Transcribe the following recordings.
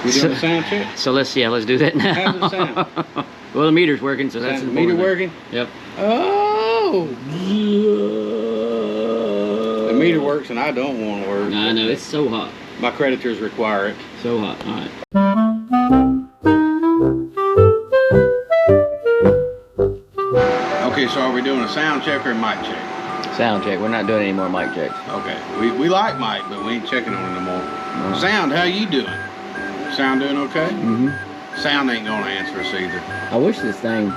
We doing the sound check? So let's do that now. How's it sound? Well, the meter's working, so that's the meter working? Yep. Oh! The meter works and I don't want to work. I know, it's so hot. My creditors require it. So hot. All right. Okay, so are we doing a sound check or a mic check? Sound check. We're not doing any more mic checks. Okay. We like mic, but we ain't checking on it no more. No. Sound, how you doing? Sound doing okay? Mm-hmm. Sound ain't gonna answer us either. I wish this thing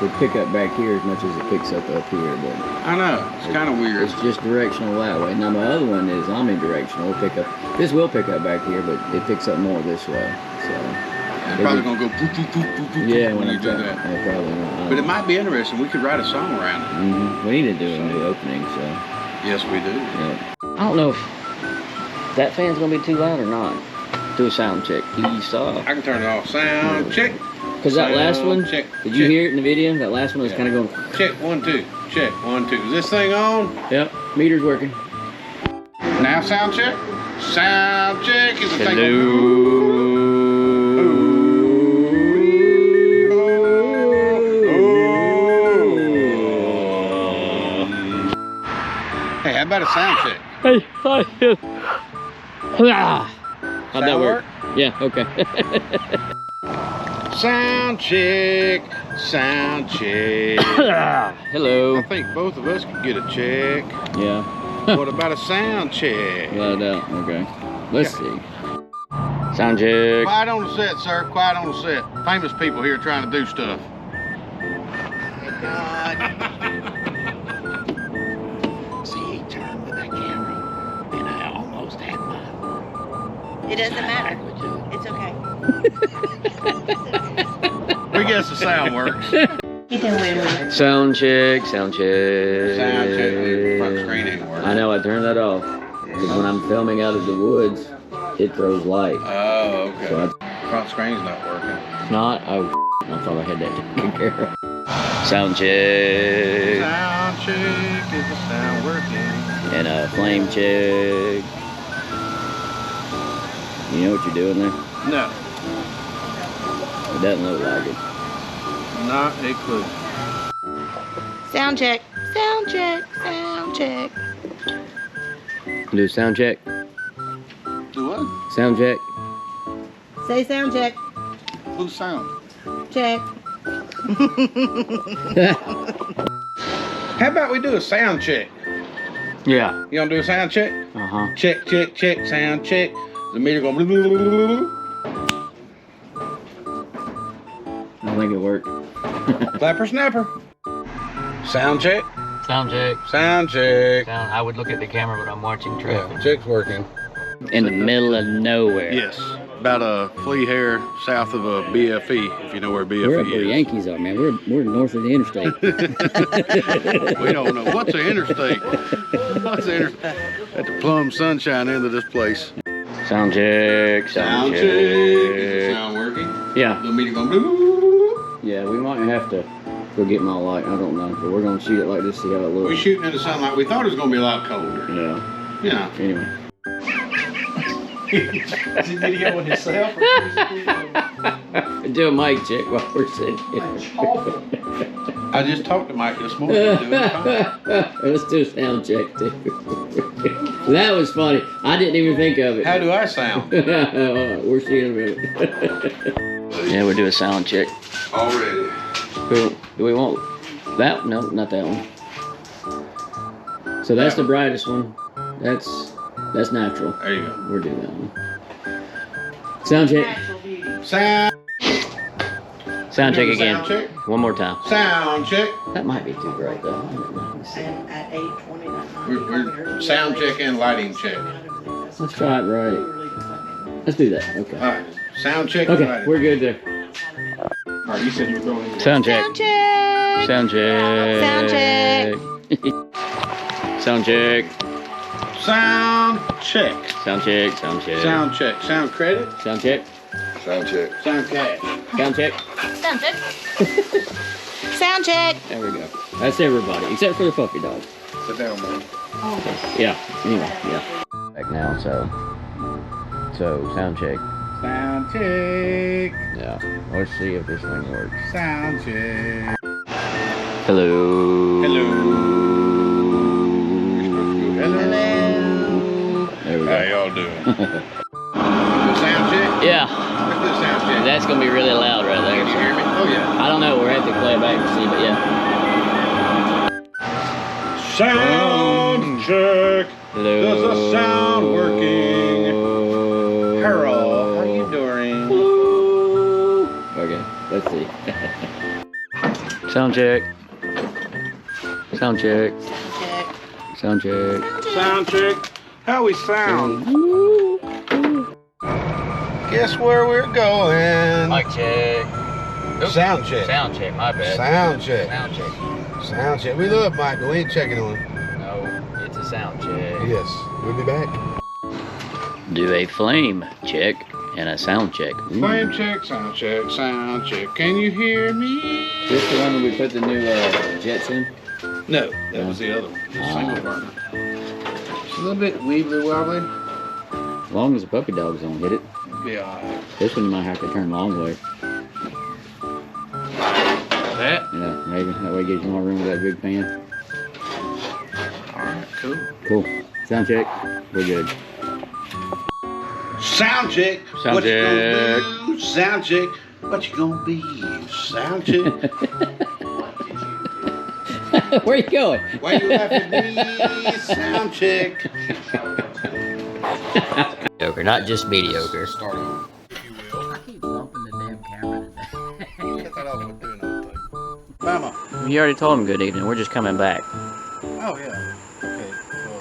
would pick up back here as much as it picks up here, but I know. It's kind of weird. It's just directional that way. Now my other one is omnidirectional. It'll pick up. This will pick up back here, but it picks up more this way. So it's probably gonna go poof, poof, poof, poof, poof, yeah, when you do that. Yeah, probably not. But it might be interesting. We could write a song around it. Mm-hmm. We need to do a new opening, so. Yes, we do. Yeah. I don't know if that fan's gonna be too loud or not. Do a sound check. Please. I can turn it off. Sound check. Because that last one, check, did you hear it in the video? That last one was kind of going. Check 1 2. Check 1 2. Is this thing on? Yep. Meter's working. Now sound check. Sound check. Is the thing on? Hey, how about a sound check? Hey, hi. How'd that work? Yeah, okay. Sound check. Sound check. Hello. I think both of us could get a check. Yeah. What about a sound check? Without a doubt. Okay. Let's see. Sound check. Quiet on the set, sir. Quiet on the set. Famous people here trying to do stuff. God. See, he turned with that camera, and I almost had mine. It doesn't matter. It's okay. We guess the sound works. Sound check. Sound check. Sound check. The front screen ain't working. I know. I turned that off because when I'm filming out of the woods, it throws light. Oh, okay. So front screen's not working. it's not. Oh, I thought I had that taken care of. Sound check. Sound check. Is the sound working? And a flame check. You know what you're doing there? No. It doesn't look like it. Not a clue. Sound check. Sound check. Sound check. Do a sound check. Do what? Sound check. Say sound check. Who's sound? Check. How about we do a sound check? Yeah. You want to do a sound check? Uh-huh. Check, check, check, sound check. The meter going blah, blah, blah, blah, blah. I think it worked. Flapper snapper. Sound check. Sound check. Sound check. I would look at the camera, but I'm watching traffic. Yeah, check's working. In the middle of nowhere. Yes. About a flea hair south of a BFE, if you know where BFE We're up where is. the Yankees are, man. We're north of the interstate. We don't know. What's the interstate? What's the interstate? At the plum sunshine end of this place. Sound check. Sound check. Is the sound working? Yeah. The meter going blah, blah, blah, blah. Yeah, we might have to go get my light. I don't know, but we're gonna shoot it like this, see how it looks. We're shooting in the sunlight. We thought it was going to be a lot colder. Yeah. You know. Anyway. Is he videoing himself? Do a mic check while we're sitting here. I just talked to Mike this morning. Doing fine. Let's do a sound check too. That was funny. I didn't even think of it. How do I sound? We're seeing a minute. Yeah, we'll do a sound check. Already. Cool. Do we want that? No, not that one. So that's the brightest one. That's natural. There you go. We'll do that one. Sound check. Sound. Sound check Do the again. sound check. One more time. Sound check. That might be too bright though. I don't know. Let's see. And at 8:29. We're sound check and lighting check. Let's try it right. Let's do that. Okay. All right. Sound check and Okay, lighting. we're good there. All right, you said you were going in. Sound check. Sound check. Sound check. Sound check. Sound check. Sound check. Sound check. Sound check. Sound check. Sound credit. Sound check. Sound check. Sound cash. Sound check. Sound check. Sound check. There we go. That's everybody, except for the puppy dog. Sit down, man. Yeah. Anyway, yeah. Back now, so sound check. Sound check. Yeah. Let's see if this thing works. Sound check. Hello. Hello. Hello. There we go. How y'all doing? Sound check? Yeah. Let's do a sound check. That's gonna be really loud right there. Can you hear me? Oh yeah. I don't know. We'll have to play it back to see, but yeah. Sound check. Hello. Does the sound working? Harold, how you doing? Okay, let's see. Sound check. Sound check. Check. Sound check. Sound check. How we sound? Guess where we're going? Mic check. Sound check. Sound check, my bad. Sound check. Sound check. Sound check. We love Mike, but we ain't checking on him. No, it's a sound check. Yes, we'll be back. Do a flame check and a sound check. Ooh. Flame check, sound check, sound check. Can you hear me? This the one where we put the new jets in? No, that was the other one. The single burner. It's a little bit weebly wobbly. As long as the puppy dogs don't hit it. Be alright. This one you might have to turn long way. That? Yeah, maybe. That way it gives you more room with that big pan. Alright, cool. Cool. Sound check. We're good. Sound check. Sound What check. you gonna do? Sound check. What you gonna be? Sound check. Where you going? Why you laughing at me? Sound check. Mediocre, not just mediocre. Start on, if you will. I keep bumping the damn camera today. Get that off and do another thing. Mama. You already told him good evening. We're just coming back. Oh yeah. Okay. Well,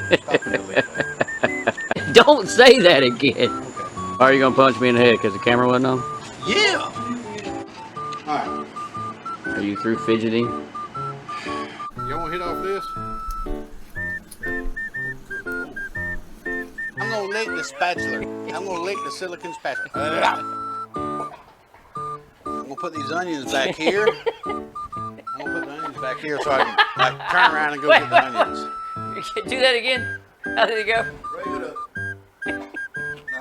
just stop and delete that. Don't say that again. Okay. Are you gonna punch me in the head because the camera wasn't on? Yeah. All right. Are you through fidgeting? Y'all want to hit off this? I'm gonna lick the spatula. I'm gonna lick the silicone spatula. I'm gonna put these onions back here. I'm gonna put the onions back here so I can like turn around and go get the onions. Do that again. How did it go? Raise it up. All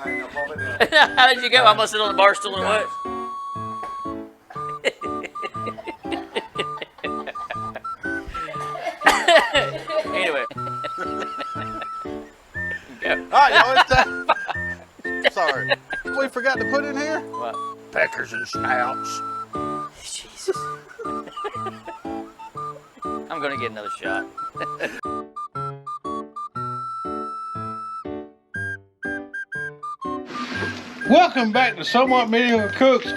right, now pop it down. How did you go? I'm gonna sit on the bar stool and what? Anyway. Go. All right, y'all, it's time. Sorry. We forgot to put in here? What? Peckers and snouts. Jesus. I'm gonna get another shot. Welcome back to Somewhat Mediocre Cooks on...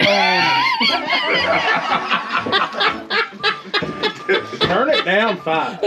Turn it down 5.